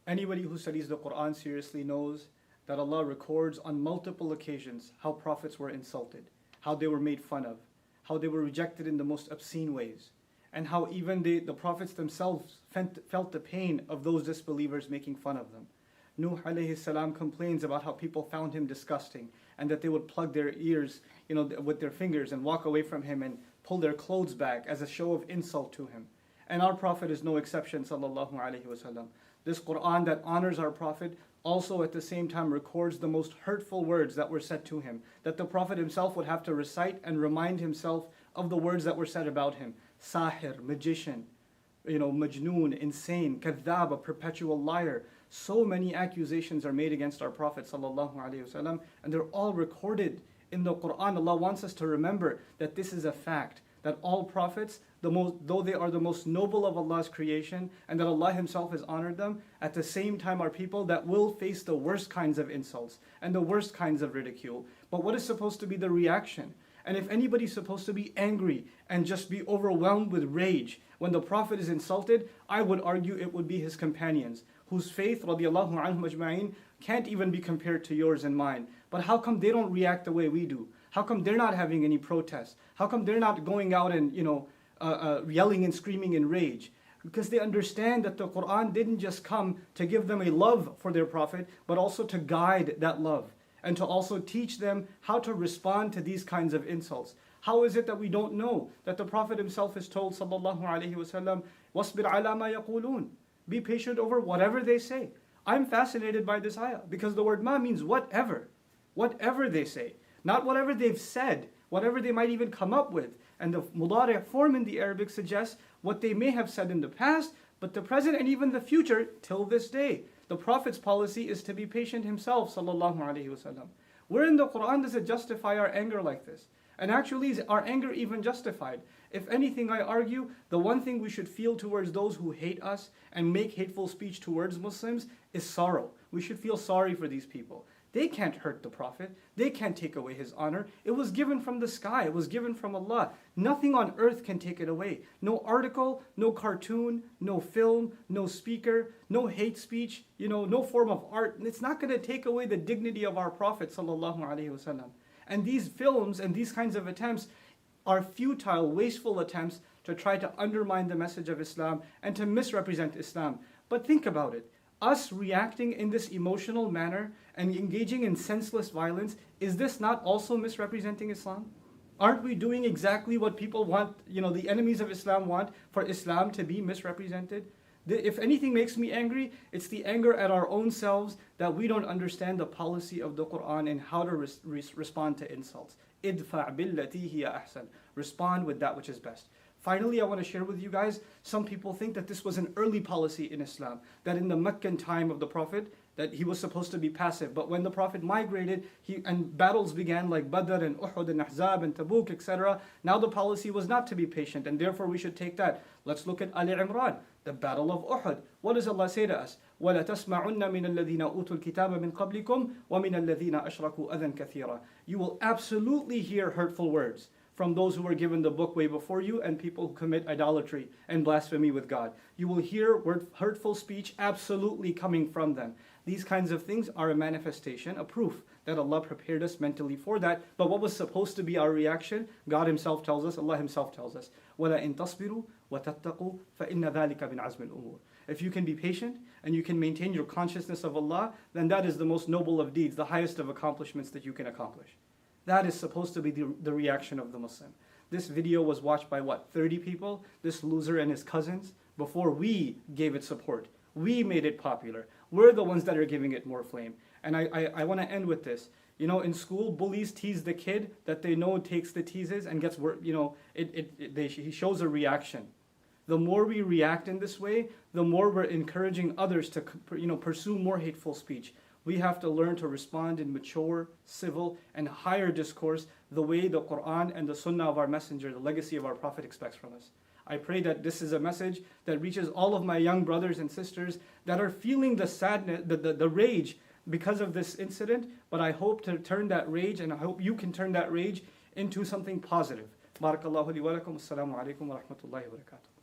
Anybody who studies the Quran seriously knows that Allah records on multiple occasions how prophets were insulted, how they were made fun of, how they were rejected in the most obscene ways, and how even the prophets themselves felt the pain of those disbelievers making fun of them. Nuh alayhi salam complains about how people found him disgusting and that they would plug their ears, with their fingers and walk away from him and pull their clothes back as a show of insult to him. And our Prophet is no exception, sallallahu alaihi wasallam. This Quran that honors our Prophet also at the same time records the most hurtful words that were said to him, that the Prophet himself would have to recite and remind himself of the words that were said about him. Sahir, magician, majnoon, insane, kadhab, a perpetual liar. So many accusations are made against our Prophet sallallahu alaihi wasallam, and they're all recorded in the Quran. Allah wants us to remember that this is a fact, that all prophets, though they are the most noble of Allah's creation, and that Allah Himself has honored them, at the same time are people that will face the worst kinds of insults and the worst kinds of ridicule. But what is supposed to be the reaction? And if anybody's supposed to be angry and just be overwhelmed with rage when the Prophet is insulted, I would argue it would be his companions, whose faith, radiallahu anhum ajma'in, can't even be compared to yours and mine. But how come they don't react the way we do? How come they're not having any protests? How come they're not going out and yelling and screaming in rage? Because they understand that the Quran didn't just come to give them a love for their Prophet, but also to guide that love, and to also teach them how to respond to these kinds of insults. How is it that we don't know that the Prophet himself is told, sallallahu alaihi wasallam, "Wasbir ala ma yaqulun." Be patient over whatever they say. I'm fascinated by this ayah because the word ma means whatever. Whatever they say. Not whatever they've said, whatever they might even come up with. And the mudari' form in the Arabic suggests what they may have said in the past, but the present and even the future till this day. The Prophet's policy is to be patient himself, sallallahu alaihi wasallam. Where in the Quran does it justify our anger like this? And actually, is our anger even justified? If anything, I argue, the one thing we should feel towards those who hate us and make hateful speech towards Muslims is sorrow. We should feel sorry for these people. They can't hurt the Prophet. They can't take away his honor. It was given from the sky. It was given from Allah. Nothing on earth can take it away. No article, no cartoon, no film, no speaker, no hate speech, no form of art. It's not going to take away the dignity of our Prophet sallallahu alaihi wasallam. And these films and these kinds of attempts are futile, wasteful attempts to try to undermine the message of Islam and to misrepresent Islam. But think about it. Us reacting in this emotional manner and engaging in senseless violence, is this not also misrepresenting Islam? Aren't we doing exactly what people want, the enemies of Islam want for Islam to be misrepresented? If anything makes me angry, it's the anger at our own selves that we don't understand the policy of the Quran and how to respond to insults. Idfa' billati hiya ahsan. Respond with that which is best. Finally, I want to share with you guys, some people think that this was an early policy in Islam, that in the Meccan time of the Prophet, that he was supposed to be passive. But when the Prophet migrated and battles began like Badr and Uhud and Ahzab and Tabuk, etc., now the policy was not to be patient, and therefore we should take that. Let's look at Ali Imran, the battle of Uhud. What does Allah say to us? وَلَا تَسْمَعُنَّ مِنَ الَّذِينَ أُوتُوا الْكِتَابَ مِنْ قَبْلِكُمْ وَمِنَ الَّذِينَ أَشْرَكُوا أَذًى كَثِيرًا. You will absolutely hear hurtful words from those who were given the book way before you and people who commit idolatry and blasphemy with God. You will hear hurtful speech absolutely coming from them. These kinds of things are a manifestation, a proof that Allah prepared us mentally for that. But what was supposed to be our reaction, God Himself tells us, Allah Himself tells us, وَلَئِن تَصْبِرُوا وَتَتَّقُوا فَإِنَّ ذَلِكَ مِنْ عَزْمِ الْأُمُورِ. If you can be patient and you can maintain your consciousness of Allah, then that is the most noble of deeds, the highest of accomplishments that you can accomplish. That is supposed to be the reaction of the Muslim. This video was watched by 30 people? This loser and his cousins? Before we gave it support. We made it popular. We're the ones that are giving it more flame. And I want to end with this. In school, bullies tease the kid that they know takes the teases and gets, he shows a reaction. The more we react in this way, the more we're encouraging others to, pursue more hateful speech. We have to learn to respond in mature, civil, and higher discourse the way the Quran and the Sunnah of our Messenger, the legacy of our Prophet, expects from us. I pray that this is a message that reaches all of my young brothers and sisters that are feeling the sadness, the rage because of this incident, but I hope to turn that rage, and I hope you can turn that rage into something positive. Barakallahu li wa lakum. Assalamu alaikum wa rahmatullahi wa barakatuh.